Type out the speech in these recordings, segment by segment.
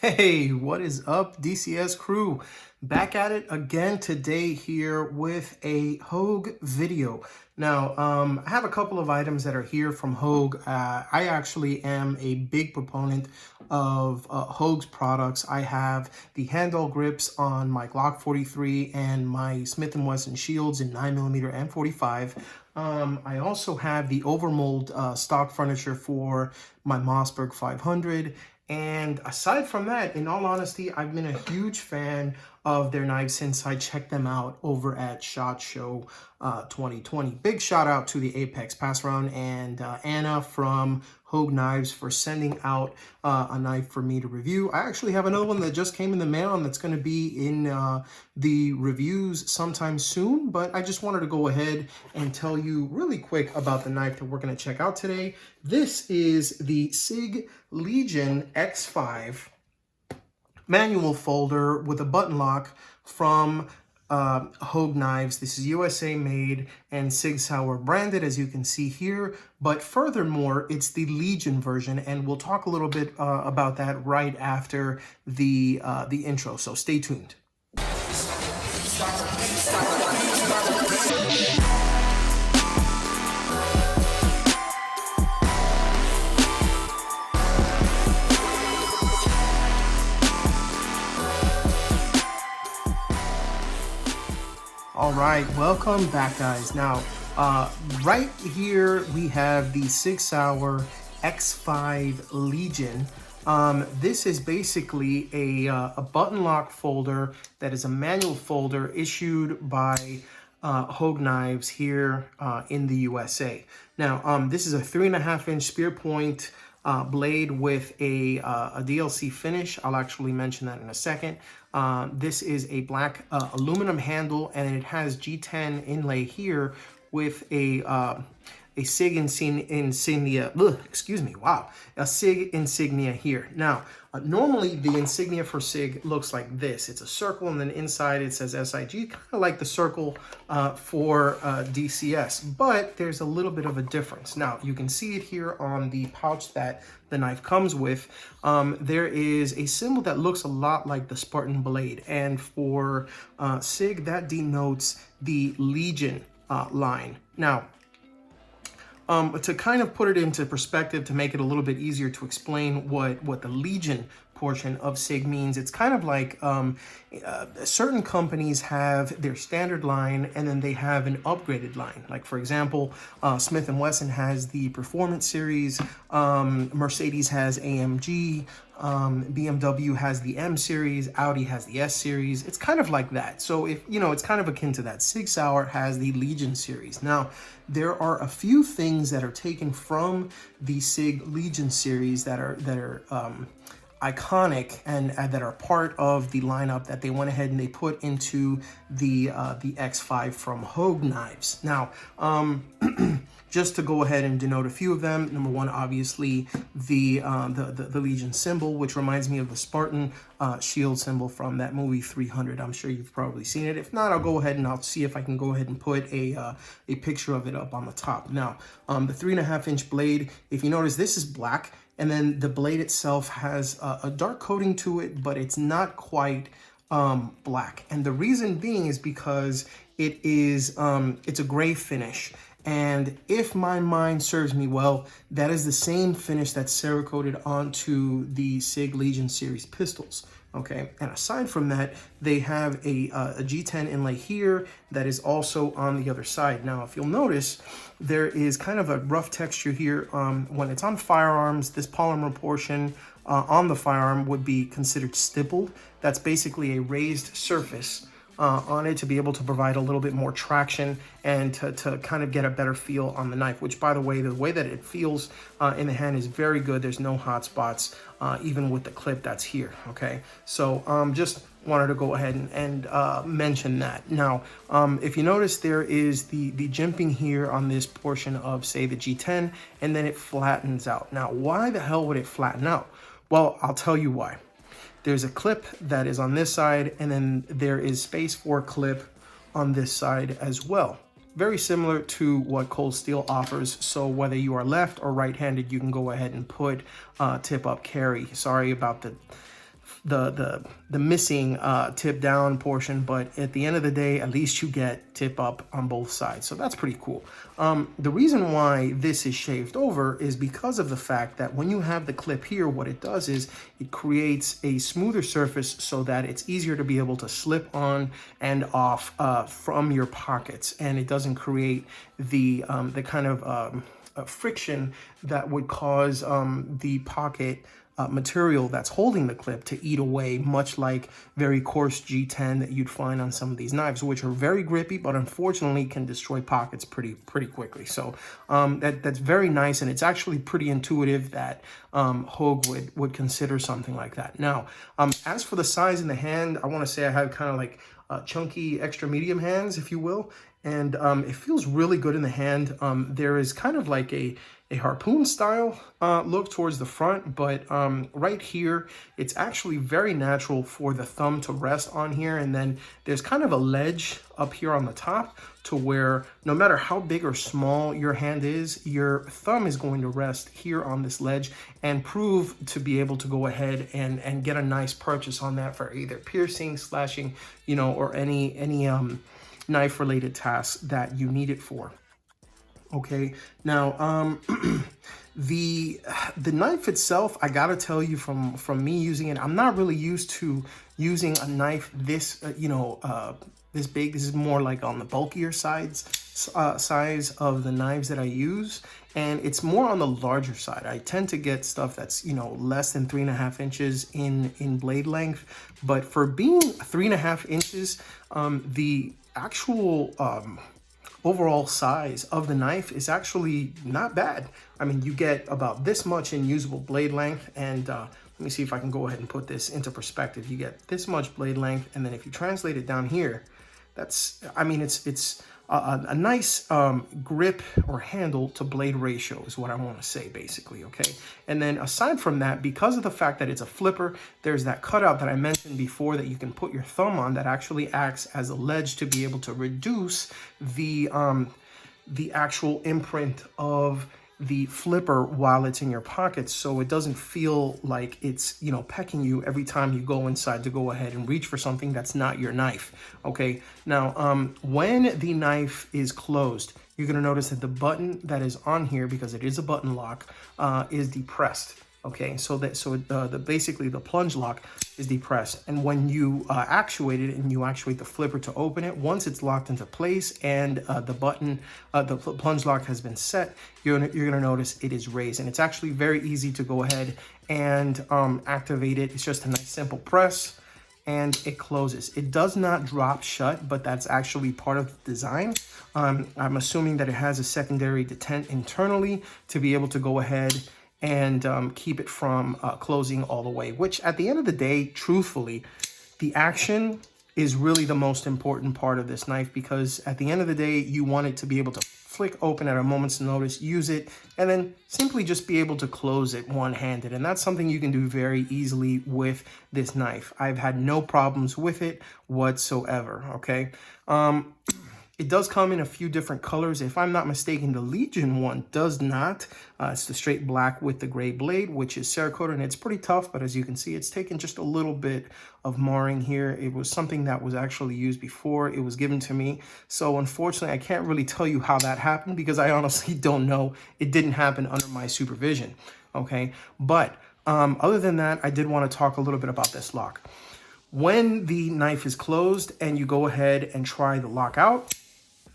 Hey, what is up, DCS Crew? Back at it again today here with a Hogue video. Now, I have a couple of items that are here from Hogue. I actually am a big proponent of Hogue's products. I have the handle grips on my Glock 43 and my Smith & Wesson shields in 9mm and 45. I also have the overmold stock furniture for my Mossberg 500. And aside from that, in all honesty, I've been a huge fan of their knives since I checked them out over at SHOT Show 2020. Big shout out to the Apex Pass Round and Anna from Hogue Knives for sending out a knife for me to review. I actually have another one that just came in the mail and that's going to be in the reviews sometime soon, but I just wanted to go ahead and tell you really quick about the knife that we're going to check out today. This is the Sig Legion X5 manual folder with a button lock from Hogue Knives. This is USA made and Sig Sauer branded, as you can see here. But furthermore, it's the Legion version, and we'll talk a little bit about that right after the intro. So stay tuned. All right, welcome back, guys. Now, right here we have the Sig Sauer X5 Legion. This is basically a button lock folder that is a manual folder issued by Hogue Knives here in the USA. Now, this is a 3.5-inch spear point blade with a DLC finish. I'll actually mention that in a second. This is a black aluminum handle, and it has G10 inlay here with a Sig insignia. Excuse me. Wow, a Sig insignia here. Now, normally the insignia for Sig looks like this. It's a circle, and then inside it says SIG, kind of like the circle for DCS, but there's a little bit of a difference. Now, you can see it here on the pouch that the knife comes with. There is a symbol that looks a lot like the Spartan blade, and for Sig, that denotes the Legion line. Now, to kind of put it into perspective, to make it a little bit easier to explain what the Legion portion of Sig means, it's kind of like certain companies have their standard line and then they have an upgraded line. Like, for example, Smith & Wesson has the Performance Series, Mercedes has AMG, BMW has the M Series, Audi has the S Series. It's kind of like that. So if you know, it's kind of akin to that. Sig Sauer has the Legion series. Now, there are a few things that are taken from the Sig Legion series that are iconic and that are part of the lineup that they went ahead and they put into the X5 from Hogue Knives. Now, just to go ahead and denote a few of them. Number one, obviously, the Legion symbol, which reminds me of the Spartan shield symbol from that movie 300. I'm sure you've probably seen it. If not, I'll go ahead and I'll see if I can go ahead and put a picture of it up on the top. Now, the 3.5-inch blade, if you notice, this is black, and then the blade itself has a dark coating to it, but it's not quite black. And the reason being is because it is it's a gray finish. And if my mind serves me well, that is the same finish that's Cerakoted onto the Sig Legion series pistols. Okay, and aside from that, they have a G10 inlay here that is also on the other side. Now, if you'll notice, there is kind of a rough texture here. When it's on firearms, this polymer portion on the firearm would be considered stippled. That's basically a raised surface on it to be able to provide a little bit more traction and to kind of get a better feel on the knife, which, by the way that it feels in the hand is very good. There's no hot spots, even with the clip that's here, okay? So just wanted to go ahead and mention that. Now, if you notice, there is the jimping here on this portion of, say, the G10, and then it flattens out. Now, why the hell would it flatten out? Well, I'll tell you why. There's a clip that is on this side, and then there is space for a clip on this side as well. Very similar to what cold steel offers. So whether you are left or right-handed, you can go ahead and put tip-up carry. Sorry about the the missing tip down portion, but at the end of the day, at least you get tip up on both sides. So that's pretty cool. The reason why this is shaved over is because of the fact that when you have the clip here, what it does is it creates a smoother surface so that it's easier to be able to slip on and off from your pockets, and it doesn't create the kind of friction that would cause the pocket material that's holding the clip to eat away, much like very coarse G10 that you'd find on some of these knives, which are very grippy, but unfortunately can destroy pockets pretty quickly. So that's very nice, and it's actually pretty intuitive that Hogue would consider something like that. Now, as for the size in the hand, I want to say I have kind of like chunky extra medium hands, if you will, and it feels really good in the hand. There is kind of like a harpoon style look towards the front, but right here, it's actually very natural for the thumb to rest on here. And then there's kind of a ledge up here on the top to where no matter how big or small your hand is, your thumb is going to rest here on this ledge and prove to be able to go ahead and get a nice purchase on that for either piercing, slashing, you know, or any knife related tasks that you need it for. Okay, now the knife itself, I gotta tell you from me using it, I'm not really used to using a knife this this big. This is more like on the bulkier size of the knives that I use, and it's more on the larger side. I tend to get stuff that's, you know, less than 3.5 inches in blade length, but for being 3.5 inches, the actual overall size of the knife is actually not bad. I mean, you get about this much in usable blade length, and let me see if I can go ahead and put this into perspective. You get this much blade length, and then if you translate it down here, that's, I mean, it's a nice grip or handle to blade ratio is what I want to say, basically, okay? And then aside from that, because of the fact that it's a flipper, there's that cutout that I mentioned before that you can put your thumb on that actually acts as a ledge to be able to reduce the actual imprint of the flipper while it's in your pocket, so it doesn't feel like it's, you know, pecking you every time you go inside to go ahead and reach for something that's not your knife. Okay, now when the knife is closed, you're going to notice that the button that is on here, because it is a button lock, is depressed. Okay, so basically the plunge lock is depressed, and when you actuate it and you actuate the flipper to open it, once it's locked into place and the button, the plunge lock has been set, you're gonna notice it is raised, and it's actually very easy to go ahead and activate it. It's just a nice simple press, and it closes. It does not drop shut, but that's actually part of the design. I'm assuming that it has a secondary detent internally to be able to go ahead and keep it from closing all the way, which at the end of the day, truthfully, the action is really the most important part of this knife, because at the end of the day, you want it to be able to flick open at a moment's notice, use it, and then simply just be able to close it one-handed. And that's something you can do very easily with this knife. I've had no problems with it whatsoever, okay? It does come in a few different colors. If I'm not mistaken, the Legion one does not. It's the straight black with the gray blade, which is Cerakote, and it's pretty tough, but as you can see, it's taken just a little bit of marring here. It was something that was actually used before it was given to me. So unfortunately, I can't really tell you how that happened, because I honestly don't know. It didn't happen under my supervision, okay? But other than that, I did want to talk a little bit about this lock. When the knife is closed and you go ahead and try the lock out,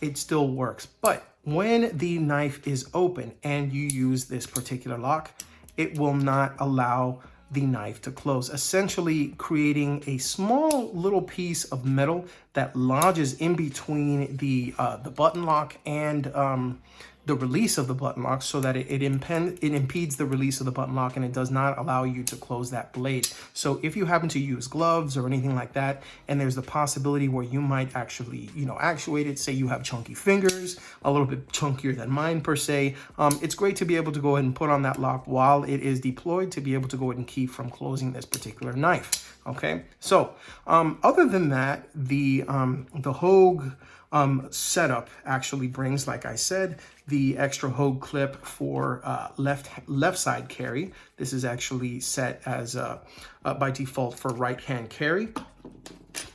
it still works. But when the knife is open and you use this particular lock, it will not allow the knife to close, essentially creating a small little piece of metal that lodges in between the button lock and the release of the button lock, so that it impedes the release of the button lock, and it does not allow you to close that blade. So if you happen to use gloves or anything like that, and there's the possibility where you might actually, you know, actuate it, say you have chunky fingers, a little bit chunkier than mine per se, it's great to be able to go ahead and put on that lock while it is deployed to be able to go ahead and keep from closing this particular knife. Okay, so other than that, the Hogue setup actually brings, like I said, the extra Hogue clip for left side carry. This is actually set as by default for right hand carry,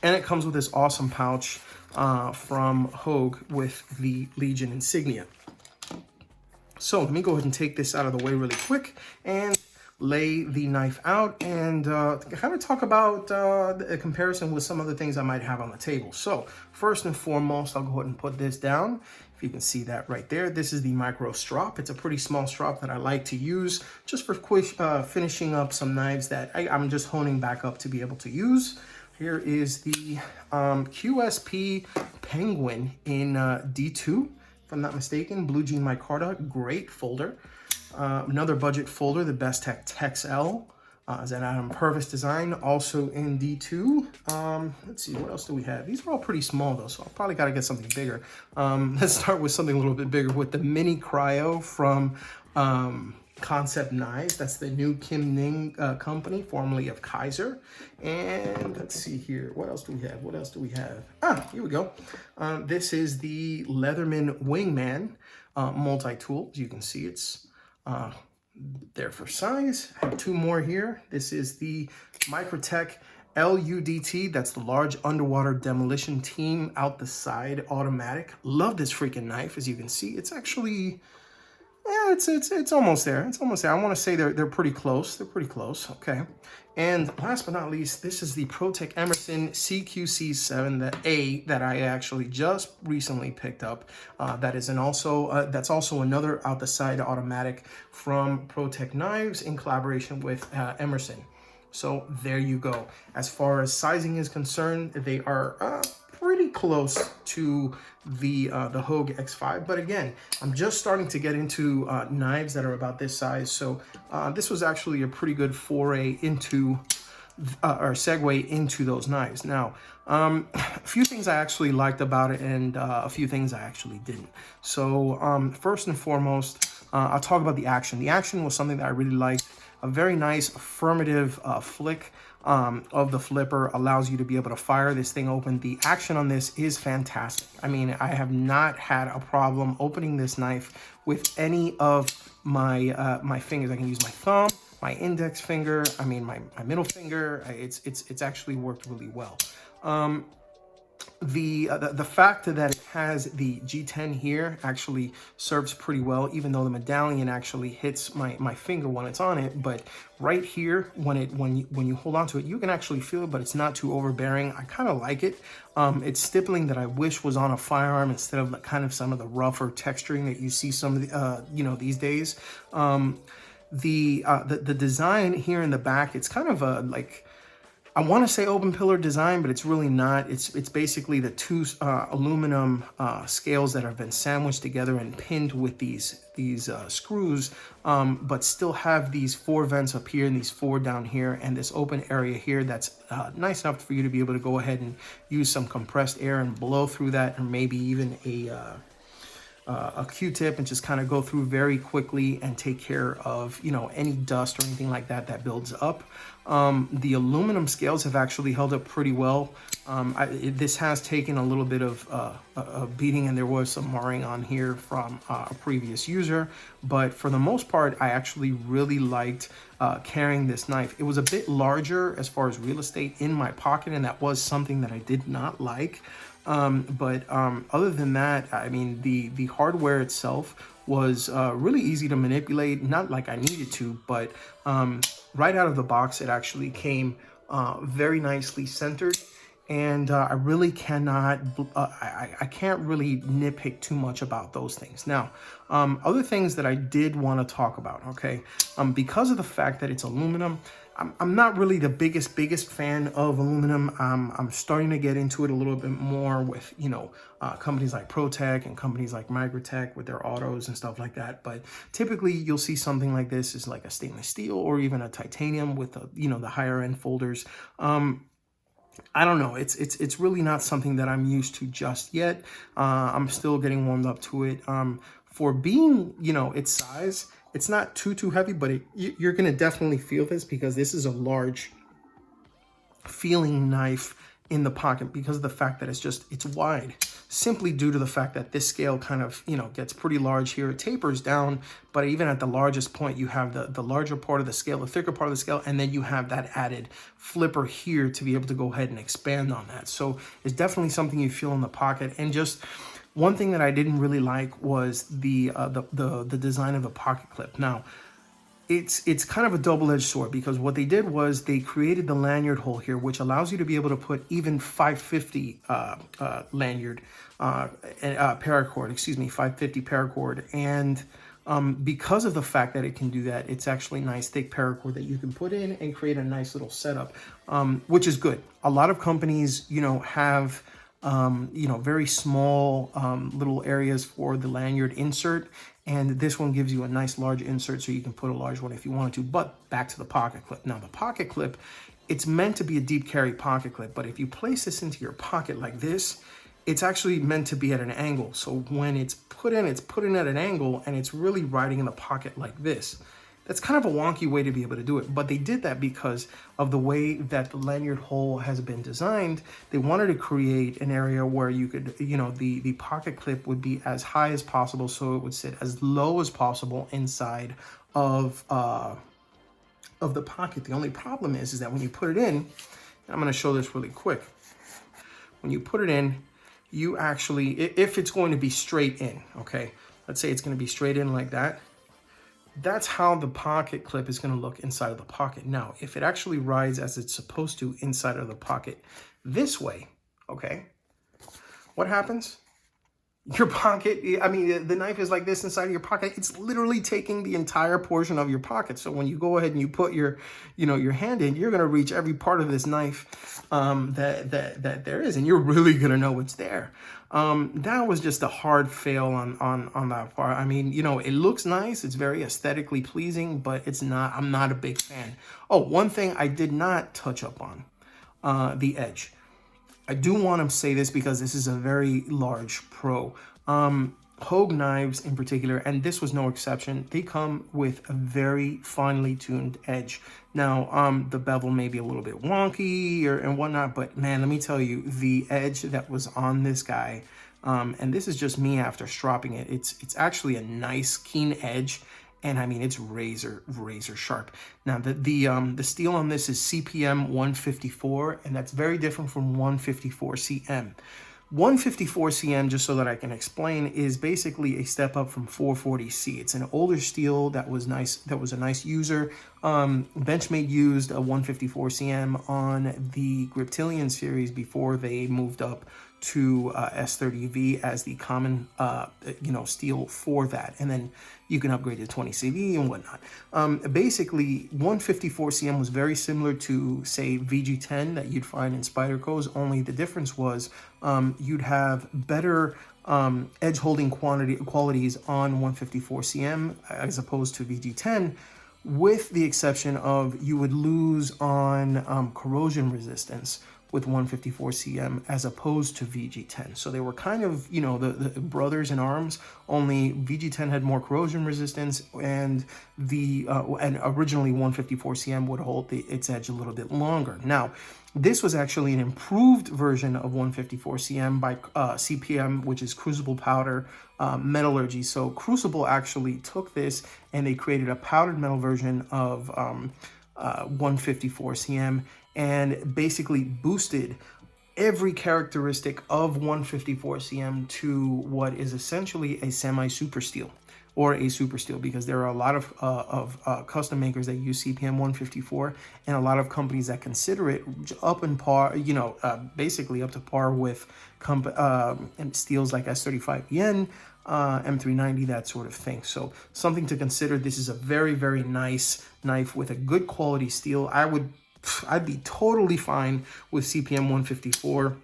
and it comes with this awesome pouch from Hogue with the Legion insignia. So let me go ahead and take this out of the way really quick and lay the knife out and kind of talk about a comparison with some other things I might have on the table. So first and foremost, I'll go ahead and put this down. If you can see that right there, this is the micro strop. It's a pretty small strop that I like to use just for quick finishing up some knives that I'm just honing back up to be able to use. Here is the QSP Penguin in D2, if I'm not mistaken, Blue Jean Micarta, great folder. Another budget folder, the Best Tech Tex-L, is an Adam Purvis design, also in D2. Let's see, what else do we have? These are all pretty small though, so I'll probably gotta get something bigger. Let's start with something a little bit bigger with the Mini Cryo from Concept Knives. That's the new Kim Ning company, formerly of Kaiser. And let's see here, what else do we have? What else do we have? Here we go. This is the Leatherman Wingman multi-tool. As you can see, it's there for size. I have two more here. This is the Microtech LUDT. That's the large underwater demolition team out the side automatic. Love this freaking knife. As you can see, it's actually, yeah, it's almost there. It's almost there. I want to say they're pretty close. They're pretty close. Okay. And last but not least, this is the ProTech Emerson CQC7, the A that I actually just recently picked up. That is that's also another out the side automatic from ProTech Knives in collaboration with Emerson. So there you go. As far as sizing is concerned, they are pretty close to the Hogue X5, but again, I'm just starting to get into knives that are about this size, so this was actually a pretty good foray into or segue into those knives. Now, a few things I actually liked about it, and a few things I actually didn't. So first and foremost, I'll talk about the action. The action was something that I really liked. A very nice affirmative flick of the flipper allows you to be able to fire this thing open. The action on this is fantastic. I mean, I have not had a problem opening this knife with any of my my fingers. I can use my thumb, my index finger, I mean my middle finger. It's actually worked really well. The fact that it has the G10 here actually serves pretty well, even though the medallion actually hits my finger when it's on it. But right here, when you hold on to it, you can actually feel it, but it's not too overbearing. I kind of like it. It's stippling that I wish was on a firearm instead of kind of some of the rougher texturing that you see some of the these days. The design here in the back, it's kind of a like, I want to say open pillar design, but it's really not. It's basically the two aluminum scales that have been sandwiched together and pinned with these screws, but still have these 4 vents up here and these 4 down here and this open area here that's nice enough for you to be able to go ahead and use some compressed air and blow through that, or maybe even a Q-tip, and just kind of go through very quickly and take care of any dust or anything like that builds up. The aluminum scales have actually held up pretty well. This has taken a little bit of a beating, and there was some marring on here from a previous user, but for the most part, I actually really liked carrying this knife. It was a bit larger as far as real estate in my pocket, and that was something that I did not like. But other than that, I mean, the hardware itself was really easy to manipulate, not like I needed to, but right out of the box, it actually came very nicely centered. And I really cannot, I can't really nitpick too much about those things. Now, other things that I did want to talk about, okay? Because of the fact that it's aluminum, I'm not really the biggest fan of aluminum. I'm starting to get into it a little bit more with, companies like ProTech and companies like Microtech with their autos and stuff like that. But typically you'll see something like this is like a stainless steel or even a titanium with the higher end folders. I don't know. It's really not something that I'm used to just yet. I'm still getting warmed up to it. For being, its size, it's not too heavy, but you're going to definitely feel this because this is a large feeling knife in the pocket because of the fact that it's wide. simply due to the fact that this scale kind of, gets pretty large here. It tapers down, but even at the largest point, you have the larger part of the scale, the thicker part of the scale, and then you have that added flipper here to be able to go ahead and expand on that. So it's definitely something you feel in the pocket. And just one thing that I didn't really like was the design of the pocket clip. Now, it's kind of a double-edged sword, because what they did was they created the lanyard hole here, which allows you to be able to put even 550 lanyard paracord, 550 paracord. And because of the fact that it can do that, it's actually nice thick paracord that you can put in and create a nice little setup, which is good. A lot of companies, have very small little areas for the lanyard insert, and this one gives you a nice large insert, so you can put a large one if you wanted to. But back to the pocket clip. Now, the pocket clip, it's meant to be a deep carry pocket clip, but if you place this into your pocket like this, it's actually meant to be at an angle. So when it's put in at an angle, and it's really riding in the pocket like this. That's kind of a wonky way to be able to do it, but they did that because of the way that the lanyard hole has been designed. They wanted to create an area where you could, the pocket clip would be as high as possible, so it would sit as low as possible inside of the pocket. The only problem is that when you put it in, and I'm going to show this really quick. When you put it in, you actually, if it's going to be straight in, okay, let's say it's going to be straight in like that. That's how the pocket clip is going to look inside of the pocket. Now, if it actually rides as it's supposed to inside of the pocket this way, okay, what happens? Your pocket, the knife is like this inside of your pocket. It's literally taking the entire portion of your pocket. So when you go ahead and you put your hand in, you're going to reach every part of this knife that there is, and you're really going to know what's there. That was just a hard fail on that part. It looks nice. It's very aesthetically pleasing, but I'm not a big fan. Oh, one thing I did not touch up on, the edge. I do want to say this because this is a very large pro. Hogue knives in particular, and this was no exception, they come with a very finely tuned edge. Now, the bevel may be a little bit wonky and whatnot, but man, let me tell you, the edge that was on this guy, and this is just me after stropping it, it's actually a nice keen edge. And it's razor sharp. Now the steel on this is CPM 154, and that's very different from 154 CM. 154 CM, just so that I can explain, is basically a step up from 440C. It's an older steel that was nice. That was a nice user. Benchmade used a 154 CM on the Griptilian series before they moved up to S30V as the common steel for that, and then you can upgrade to 20CV and whatnot. Basically 154 CM was very similar to, say, VG10 that you'd find in Spyderco's, only the difference was you'd have better edge holding qualities on 154 CM as opposed to VG10, with the exception of you would lose on corrosion resistance with 154 CM as opposed to VG10. So they were kind of, the brothers in arms, only VG10 had more corrosion resistance, and and originally 154 CM would hold its edge a little bit longer. Now, this was actually an improved version of 154 CM by CPM, which is Crucible Powder Metallurgy. So Crucible actually took this and they created a powdered metal version of 154 CM, and basically boosted every characteristic of 154 CM to what is essentially a semi-super steel or a super steel, because there are a lot of custom makers that use CPM 154, and a lot of companies that consider it up in par, basically up to par with steels like S35EN, M390, that sort of thing. So something to consider. This is a very, very nice knife with a good quality steel. I'd be totally fine with CPM 154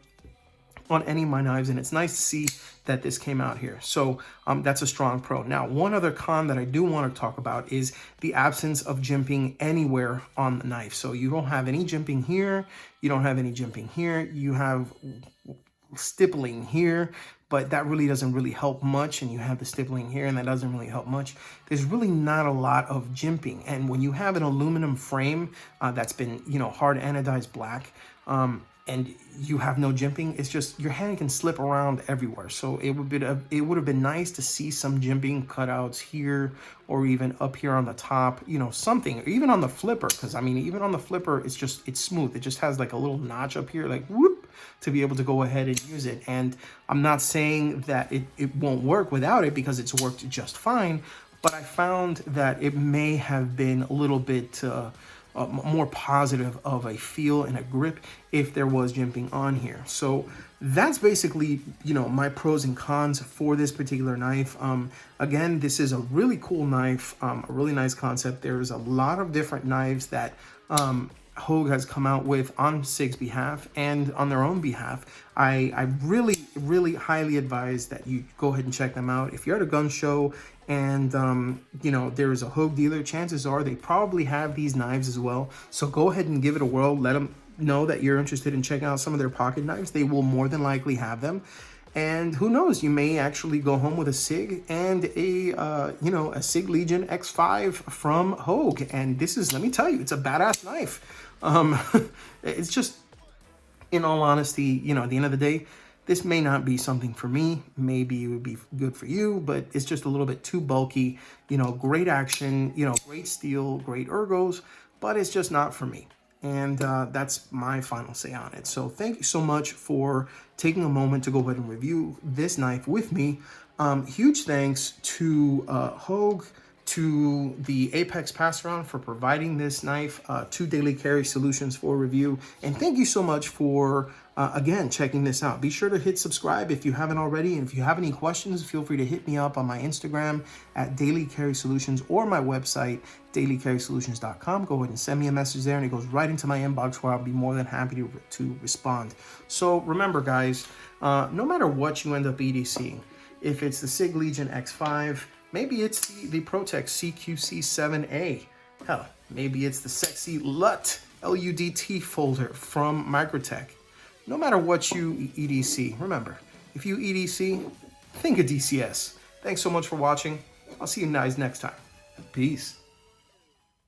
on any of my knives, and it's nice to see that this came out here. So that's a strong pro. Now, one other con that I do want to talk about is the absence of jimping anywhere on the knife. So you don't have any jimping here, you don't have any jimping here, you have stippling here, but that really doesn't really help much, and you have the stippling here, and that doesn't really help much. There's really not a lot of jimping, and when you have an aluminum frame that's been, hard anodized black, and you have no jimping, it's just your hand can slip around everywhere. So it would have been nice to see some jimping cutouts here, or even up here on the top, you know, something, or even on the flipper, because I mean, even on the flipper, it's smooth. It just has like a little notch up here, like whoop, to be able to go ahead and use it. And I'm not saying that it won't work without it, because it's worked just fine, but I found that it may have been a little bit more positive of a feel and a grip if there was jimping on here. So that's basically, you know, my pros and cons for this particular knife. Again, this is a really cool knife, a really nice concept. There's a lot of different knives that Hogue has come out with on Sig's behalf and on their own behalf. I really highly advise that you go ahead and check them out. If you're at a gun show and you know, there's a Hogue dealer, chances are they probably have these knives as well. So go ahead and give it a whirl. Let them know that you're interested in checking out some of their pocket knives. They will more than likely have them. And who knows, you may actually go home with a Sig and a you know, a Sig Legion X5 from Hogue. And this is, let me tell you, it's a badass knife. It's just, in all honesty, you know, at the end of the day, this may not be something for me. Maybe it would be good for you, but it's just a little bit too bulky. You know, great action, you know, great steel, great ergos, but it's just not for me. And that's my final say on it. So thank you so much for taking a moment to go ahead and review this knife with me. Huge thanks to Hogue, to the Apex Pass-Around for providing this knife to Daily Carry Solutions for review. And thank you so much for, again, checking this out. Be sure to hit subscribe if you haven't already. And if you have any questions, feel free to hit me up on my Instagram at Daily Carry Solutions, or my website, dailycarrysolutions.com. Go ahead and send me a message there, and it goes right into my inbox, where I'll be more than happy to respond. So remember, guys, no matter what you end up EDCing, if it's the Sig Legion X5, maybe it's the ProTech CQC7A. Hell, maybe it's the sexy LUT, LUDT folder from Microtech. No matter what you EDC, remember, if you EDC, think of DCS. Thanks so much for watching. I'll see you guys next time. Peace.